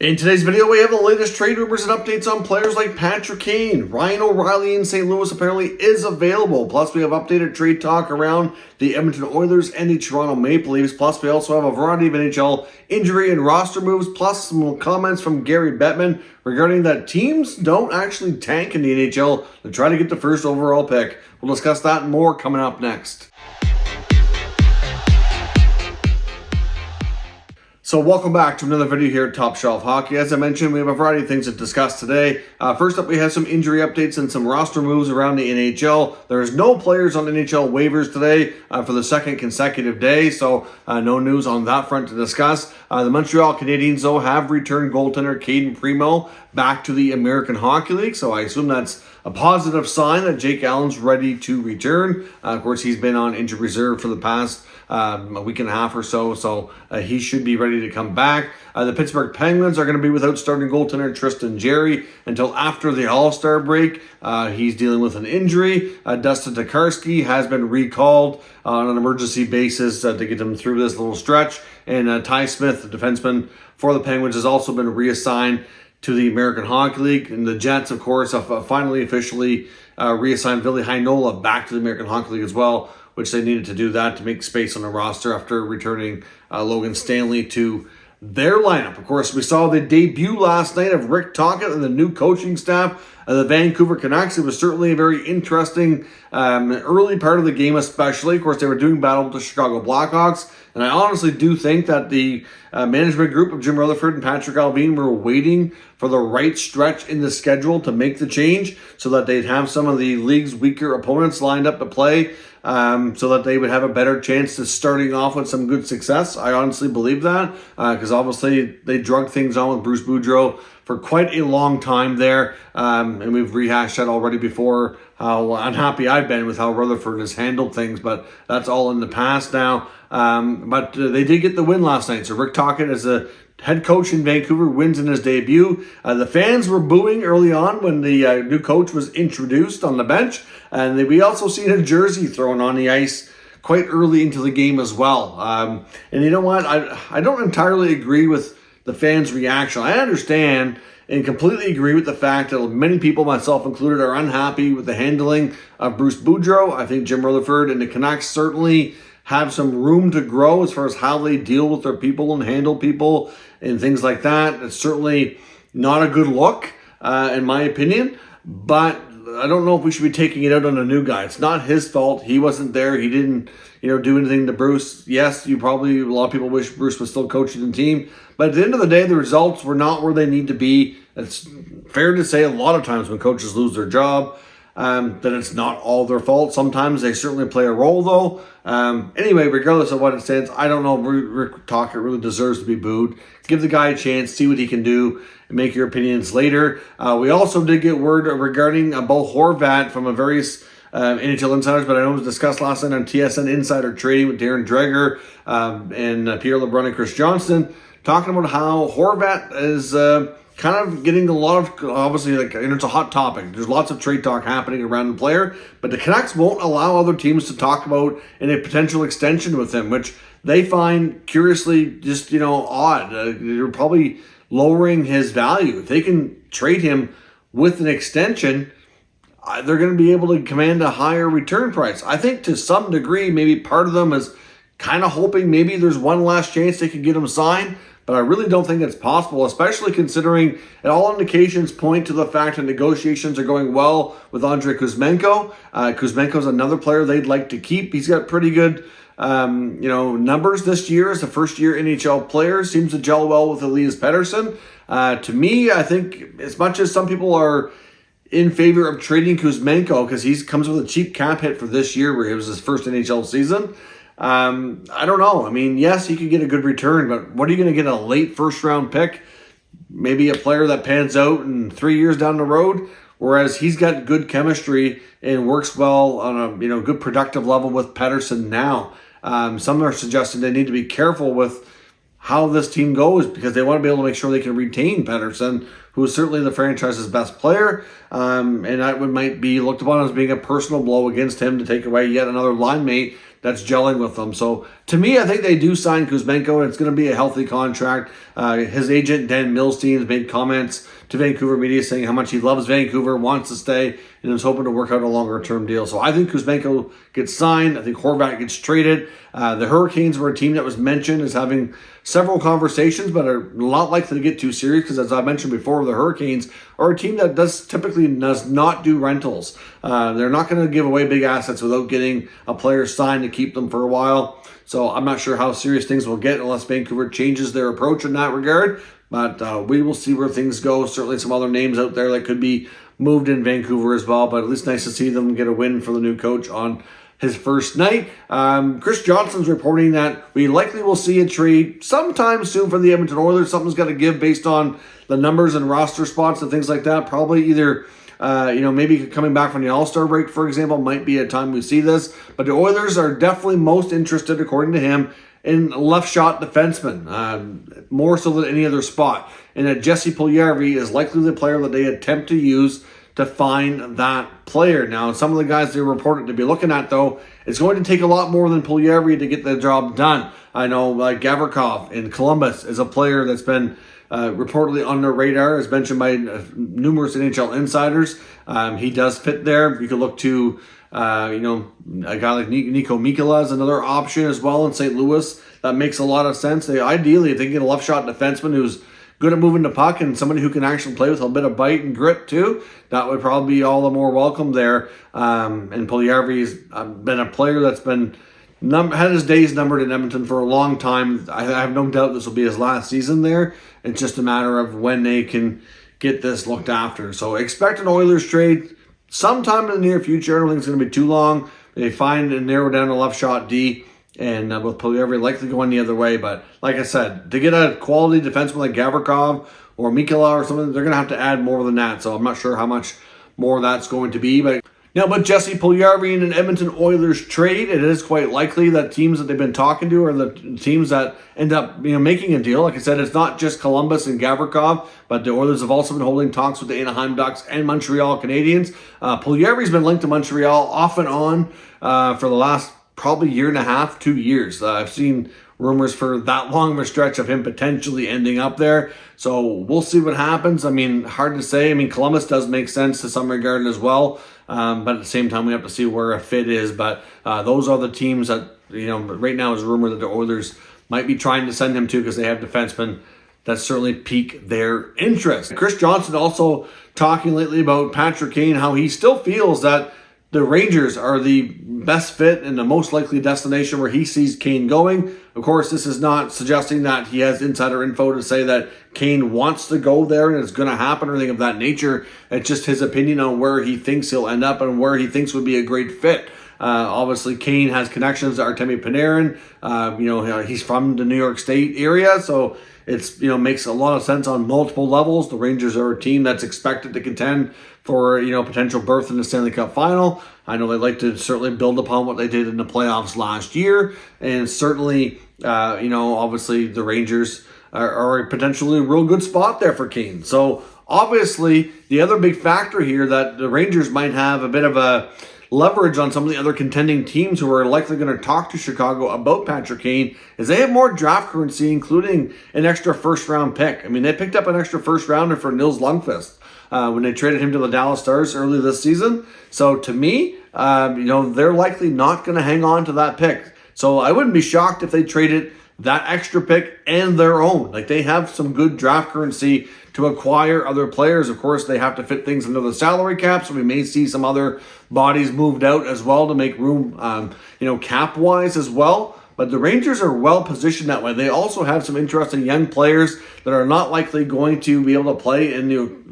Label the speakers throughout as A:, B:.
A: In today's video, we have the latest trade rumors and updates on players like Patrick Kane. Ryan O'Reilly in St. Louis apparently is available. Plus, we have updated trade talk around the Edmonton Oilers and the Toronto Maple Leafs. Plus, we also have a variety of NHL injury and roster moves, plus some comments from Gary Bettman regarding that teams don't actually tank in the NHL to try to get the first overall pick. We'll discuss that and more coming up next. So welcome back to another video here at Top Shelf Hockey. As I mentioned, we have a variety of things to discuss today. First up, we have some injury updates and some roster moves around the NHL. There's no players on NHL waivers today for the second consecutive day, so no news on that front to discuss. The Montreal Canadiens, though, have returned goaltender Cayden Primeau back to the American Hockey League, so I assume that's a positive sign that Jake Allen's ready to return. Of course, he's been on injured reserve for the past a week and a half or so he should be ready to come back. The Pittsburgh Penguins are going to be without starting goaltender Tristan Jarry until after the All-Star break. He's dealing with an injury. Dustin Tokarski has been recalled on an emergency basis to get him through this little stretch. And Ty Smith, the defenseman for the Penguins, has also been reassigned to the American Hockey League. And the Jets, of course, have finally officially reassigned Ville Heinola back to the American Hockey League as well, which they needed to do that to make space on the roster after returning Logan Stanley to their lineup. Of course, we saw the debut last night of Rick Tocchet and the new coaching staff of the Vancouver Canucks. It was certainly a very interesting early part of the game, especially. Of course, they were doing battle with the Chicago Blackhawks, and I honestly do think that the management group of Jim Rutherford and Patrick Allvin were waiting for the right stretch in the schedule to make the change so that they'd have some of the league's weaker opponents lined up to play, so that they would have a better chance to starting off with some good success. I honestly believe that because obviously they drug things on with Bruce Boudreau for quite a long time there, and we've rehashed that already before, how unhappy I've been with how Rutherford has handled things, but that's all in the past now. But they did get the win last night, so Rick Tocchet, as the head coach in Vancouver, wins in his debut. The fans were booing early on when the new coach was introduced on the bench, and we also seen a jersey thrown on the ice quite early into the game as well. And you know what? I don't entirely agree with the fans' reaction. I understand and completely agree with the fact that many people, myself included, are unhappy with the handling of Bruce Boudreau. I think Jim Rutherford and the Canucks certainly have some room to grow as far as how they deal with their people and handle people and things like that. It's certainly not a good look, in my opinion, but I don't know if we should be taking it out on a new guy. It's not his fault. He wasn't there. He didn't, do anything to Bruce. Yes, a lot of people wish Bruce was still coaching the team, but at the end of the day, the results were not where they need to be. It's fair to say a lot of times when coaches lose their job, that it's not all their fault. Sometimes they certainly play a role, though. Anyway, regardless of what it says, I don't know if Rick Tocchet really deserves to be booed. Give the guy a chance, see what he can do, and make your opinions later. We also did get word regarding Bo Horvat from a various NHL insiders, but I know it was discussed last night on TSN Insider Trading with Darren Dreger and Pierre LeBrun and Chris Johnston, talking about how Horvat is kind of getting a lot of, obviously, it's a hot topic. There's lots of trade talk happening around the player, but the Canucks won't allow other teams to talk about in a potential extension with him, which they find curiously just, odd. They're probably lowering his value. If they can trade him with an extension, they're going to be able to command a higher return price. I think to some degree, maybe part of them is kind of hoping maybe there's one last chance they could get him signed, but I really don't think it's possible, especially considering all indications point to the fact that negotiations are going well with Andrei Kuzmenko. Kuzmenko's another player they'd like to keep. He's got pretty good numbers this year as a first-year NHL player. Seems to gel well with Elias Pettersson. To me, I think as much as some people are in favor of trading Kuzmenko because he comes with a cheap cap hit for this year where it was his first NHL season, I don't know. I mean, yes, he could get a good return, but what are you going to get, a late first-round pick? Maybe a player that pans out in 3 years down the road, whereas he's got good chemistry and works well on a good productive level with Pettersson now. Some are suggesting they need to be careful with how this team goes because they want to be able to make sure they can retain Pettersson, who is certainly the franchise's best player, and that might be looked upon as being a personal blow against him to take away yet another line mate that's gelling with them. So to me, I think they do sign Kuzmenko, and it's going to be a healthy contract. His agent, Dan Milstein, has made comments to Vancouver media saying how much he loves Vancouver, wants to stay, and is hoping to work out a longer-term deal. So I think Kuzmenko gets signed. I think Horvat gets traded. The Hurricanes were a team that was mentioned as having several conversations, but are not likely to get too serious because, as I mentioned before, the Hurricanes are a team that typically does not do rentals. They're not going to give away big assets without getting a player signed to keep them for a while. So I'm not sure how serious things will get unless Vancouver changes their approach in that regard. But we will see where things go. Certainly some other names out there that could be moved in Vancouver as well. But at least nice to see them get a win for the new coach on his first night. Chris Johnson's reporting that we likely will see a trade sometime soon for the Edmonton Oilers. Something's got to give based on the numbers and roster spots and things like that. Probably either, maybe coming back from the All-Star break, for example, might be a time we see this. But the Oilers are definitely most interested, according to him, in left shot defenseman, more so than any other spot. And that Jesse Puljujarvi is likely the player that they attempt to use to find that player. Now, some of the guys they're reported to be looking at, though, it's going to take a lot more than Puljujarvi to get the job done. I know Gavrikov in Columbus is a player that's been reportedly on their radar, as mentioned by numerous NHL insiders. He does fit there. You could look to a guy like Nico Mikkola is another option as well in St. Louis. That makes a lot of sense. Ideally, if they get a left shot defenseman who's good at moving the puck and somebody who can actually play with a bit of bite and grit too, that would probably be all the more welcome there. And Puljujarvi's been a player that's been had his days numbered in Edmonton for a long time. I have no doubt this will be his last season there. It's just a matter of when they can get this looked after. So expect an Oilers trade sometime in the near future. I don't think it's going to be too long. They find and narrow down a left shot D, and with Puljujarvi likely going the other way. But like I said, to get a quality defenseman like Gavrikov or Mikkola or something, they're going to have to add more than that. So I'm not sure how much more that's going to be. But Jesse Puljujarvi in an Edmonton Oilers trade, it is quite likely that teams that they've been talking to are the teams that end up making a deal. Like I said, it's not just Columbus and Gavrikov, but the Oilers have also been holding talks with the Anaheim Ducks and Montreal Canadiens. Puljujarvi's been linked to Montreal off and on for the last probably year and a half, 2 years. I've seen rumors for that long of a stretch of him potentially ending up there. So we'll see what happens. I mean, hard to say. I mean, Columbus does make sense to some regard as well. But at the same time, we have to see where a fit is. But those are the teams that, right now is rumored that the Oilers might be trying to send him to because they have defensemen that certainly pique their interest. Chris Johnson also talking lately about Patrick Kane, how he still feels that the Rangers are the best fit and the most likely destination where he sees Kane going. Of course, this is not suggesting that he has insider info to say that Kane wants to go there and it's going to happen or anything of that nature. It's just his opinion on where he thinks he'll end up and where he thinks would be a great fit. Obviously, Kane has connections to Artemi Panarin. He's from the New York State area, so it's makes a lot of sense on multiple levels. The Rangers are a team that's expected to contend for potential berth in the Stanley Cup final. I know they like to certainly build upon what they did in the playoffs last year, and certainly obviously the Rangers are a potentially real good spot there for Kane. So obviously the other big factor here that the Rangers might have a bit of a leverage on some of the other contending teams who are likely going to talk to Chicago about Patrick Kane is they have more draft currency, including an extra first-round pick. I mean, they picked up an extra first-rounder for Nils Lundqvist when they traded him to the Dallas Stars earlier this season. So to me, they're likely not going to hang on to that pick. So I wouldn't be shocked if they traded that extra pick and their own. Like, they have some good draft currency to acquire other players. Of course, they have to fit things into the salary cap, so we may see some other bodies moved out as well to make room, cap-wise as well. But the Rangers are well positioned that way. They also have some interesting young players that are not likely going to be able to play in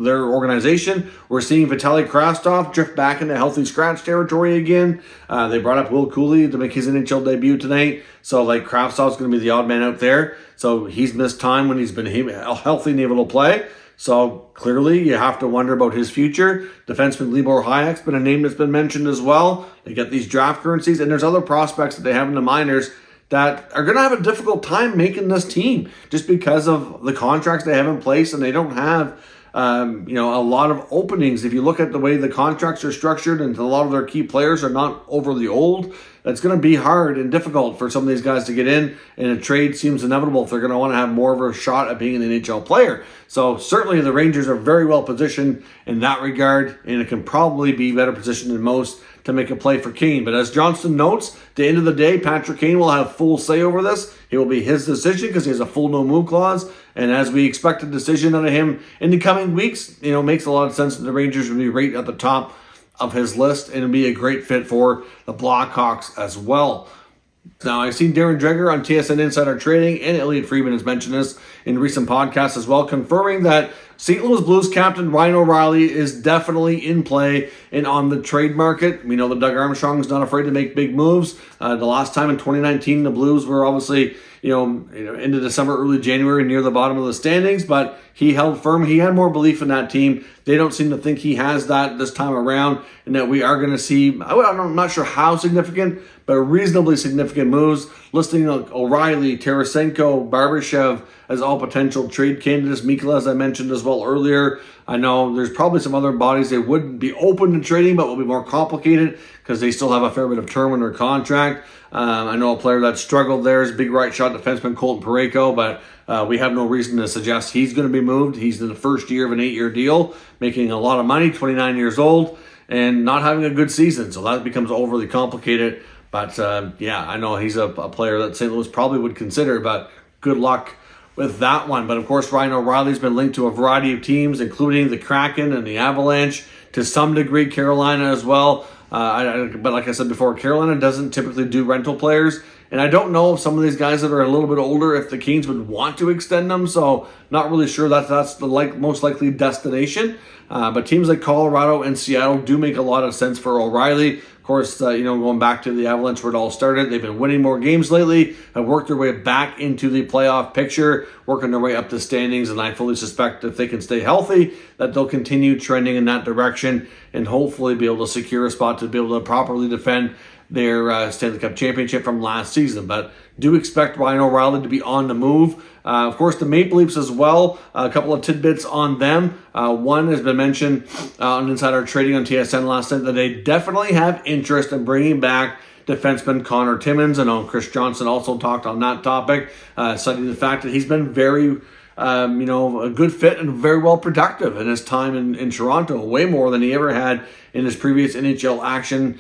A: their organization. We're seeing Vitaly Krastov drift back into healthy scratch territory again. They brought up Will Cooley to make his NHL debut tonight. So, Krastov's going to be the odd man out there. So, he's missed time when he's been healthy and able to play. So, clearly, you have to wonder about his future. Defenseman Libor Hayek's been a name that's been mentioned as well. They get these draft currencies, and there's other prospects that they have in the minors that are going to have a difficult time making this team just because of the contracts they have in place, and they don't have a lot of openings. If you look at the way the contracts are structured and a lot of their key players are not overly old, it's going to be hard and difficult for some of these guys to get in, and a trade seems inevitable if they're going to want to have more of a shot at being an NHL player. So certainly the Rangers are very well positioned in that regard, and it can probably be better positioned than most to make a play for Kane. But as Johnston notes, at the end of the day, Patrick Kane will have full say over this. It will be his decision because he has a full no-move clause. And as we expect a decision out of him in the coming weeks, makes a lot of sense that the Rangers would be right at the top of his list and be a great fit for the Blackhawks as well. Now, I've seen Darren Dreger on TSN Insider Trading, and Elliot Friedman has mentioned this in recent podcasts as well, confirming that St. Louis Blues captain Ryan O'Reilly is definitely in play and on the trade market. We know that Doug Armstrong's not afraid to make big moves. The last time in 2019, the Blues were obviously, into December, early January, near the bottom of the standings, but he held firm. He had more belief in that team. They don't seem to think he has that this time around, and that we are going to see, I'm not sure how significant, but reasonably significant moves, listing O'Reilly, Tarasenko, Barbashev as all potential trade candidates. Mikla, as I mentioned as well earlier. I know there's probably some other bodies they would be open to trading, but will be more complicated because they still have a fair bit of term in their contract. I know a player that struggled there is big right shot defenseman Colton Parayko, but we have no reason to suggest he's going to be moved. He's in the first year of an 8-year deal, making a lot of money, 29 years old, and not having a good season. So that becomes overly complicated. But I know he's a player that St. Louis probably would consider, but good luck with that one. But of course, Ryan O'Reilly's been linked to a variety of teams, including the Kraken and the Avalanche, to some degree Carolina as well. But like I said before, Carolina doesn't typically do rental players. And I don't know if some of these guys that are a little bit older, if the Canes would want to extend them. So not really sure that's the most likely destination. But teams like Colorado and Seattle do make a lot of sense for O'Reilly. Of course, going back to the Avalanche where it all started, they've been winning more games lately, have worked their way back into the playoff picture, working their way up the standings, and I fully suspect if they can stay healthy, that they'll continue trending in that direction and hopefully be able to secure a spot to be able to properly defend their Stanley Cup championship from last season. But do expect Ryan O'Reilly to be on the move. Of course, the Maple Leafs as well. A couple of tidbits on them. One has been mentioned on Insider Trading on TSN last night that they definitely have interest in bringing back defenseman Connor Timmins. I know Chris Johnson also talked on that topic, citing the fact that he's been very a good fit and very well productive in his time in Toronto, way more than he ever had in his previous NHL action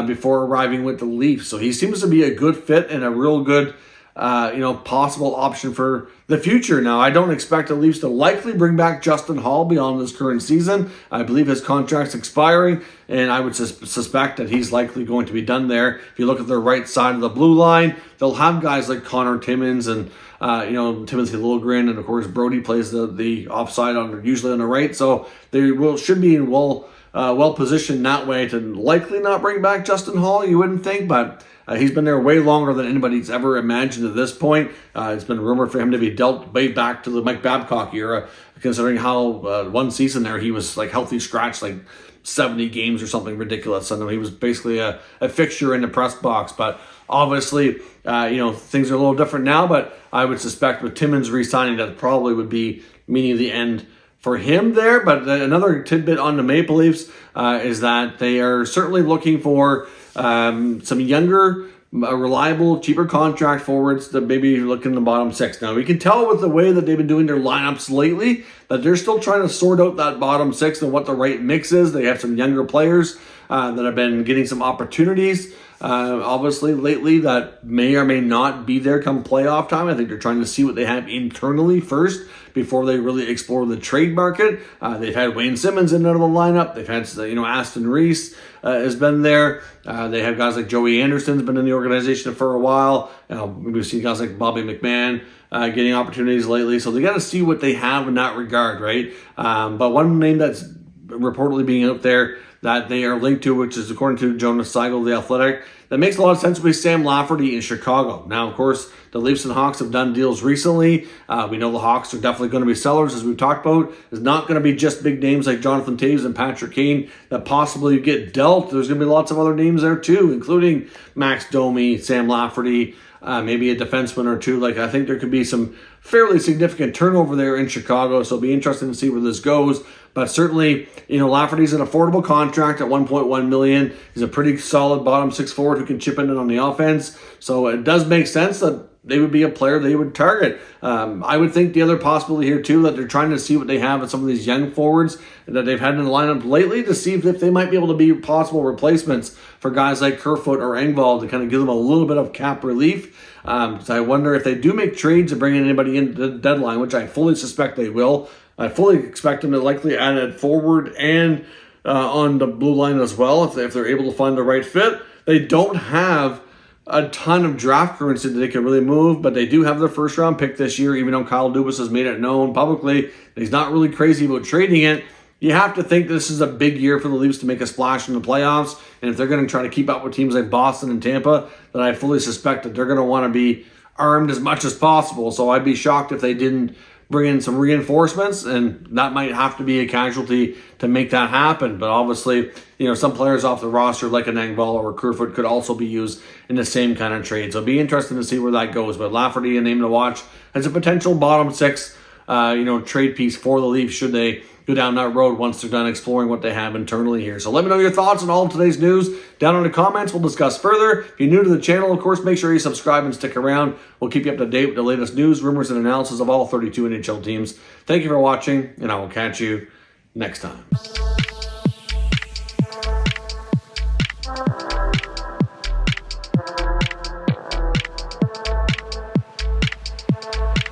A: before arriving with the Leafs. So he seems to be a good fit and a real good possible option for the future. Now, I don't expect the Leafs to likely bring back Justin Hall beyond this current season. I believe his contract's expiring, and I would suspect that he's likely going to be done there. If you look at the right side of the blue line, they'll have guys like Connor Timmins and Timothy Liljegren, and of course Brody plays the offside usually on the right. So they should be in well positioned that way to likely not bring back Justin Hall, you wouldn't think, but he's been there way longer than anybody's ever imagined at this point. It's been rumored for him to be dealt way back to the Mike Babcock era, considering how one season there he was like healthy scratch, like 70 games or something ridiculous. And he was basically a fixture in the press box. But obviously, things are a little different now, but I would suspect with Timmins re-signing that probably would be meaning the end for him there. But another tidbit on the Maple Leafs is that they are certainly looking for some younger, reliable, cheaper contract forwards that maybe look in the bottom six. Now, we can tell with the way that they've been doing their lineups lately that they're still trying to sort out that bottom six and what the right mix is. They have some younger players that have been getting some opportunities, obviously, lately that may or may not be there come playoff time. I think they're trying to see what they have internally first before they really explore the trade market. They've had Wayne Simmons in and out of the lineup. They've had, Aston Reese has been there. They have guys like Joey Anderson's been in the organization for a while. We've seen guys like Bobby McMahon getting opportunities lately. So they got to see what they have in that regard, right? But one name that's reportedly being out there that they are linked to, which is according to Jonas Seigel, The Athletic, that makes a lot of sense with Sam Lafferty in Chicago. Now, of course, the Leafs and Hawks have done deals recently. We know the Hawks are definitely going to be sellers, as we've talked about. It's not going to be just big names like Jonathan Toews and Patrick Kane that possibly get dealt. There's going to be lots of other names there too, including Max Domi, Sam Lafferty, maybe a defenseman or two. Like, I think there could be some fairly significant turnover there in Chicago, so it'll be interesting to see where this goes. But certainly, Lafferty's an affordable contract at $1.1 million. He's a pretty solid bottom six forward who can chip in on the offense. So it does make sense that they would be a player they would target. I would think the other possibility here too, that they're trying to see what they have in some of these young forwards that they've had in the lineup lately to see if they might be able to be possible replacements for guys like Kerfoot or Engvall to kind of give them a little bit of cap relief. So I wonder if they do make trades to bring in anybody in the deadline, which I fully suspect they will. I fully expect them to likely add it forward and on the blue line as well if they're able to find the right fit. They don't have a ton of draft currency that they can really move, but they do have their first round pick this year, even though Kyle Dubas has made it known publicly that he's not really crazy about trading it. You have to think this is a big year for the Leafs to make a splash in the playoffs, and if they're going to try to keep up with teams like Boston and Tampa, then I fully suspect that they're going to want to be armed as much as possible. So I'd be shocked if they didn't bring in some reinforcements, and that might have to be a casualty to make that happen. But obviously, some players off the roster like an Engvall or a Kerfoot could also be used in the same kind of trade. So it'll be interesting to see where that goes. But Lafferty, a name to watch, as a potential bottom six, trade piece for the Leafs should they go down that road once they're done exploring what they have internally here. So let me know your thoughts on all of today's news down in the comments. We'll discuss further. If you're new to the channel, of course, make sure you subscribe and stick around. We'll keep you up to date with the latest news, rumors, and analysis of all 32 NHL teams. Thank you for watching, and I will catch you next time.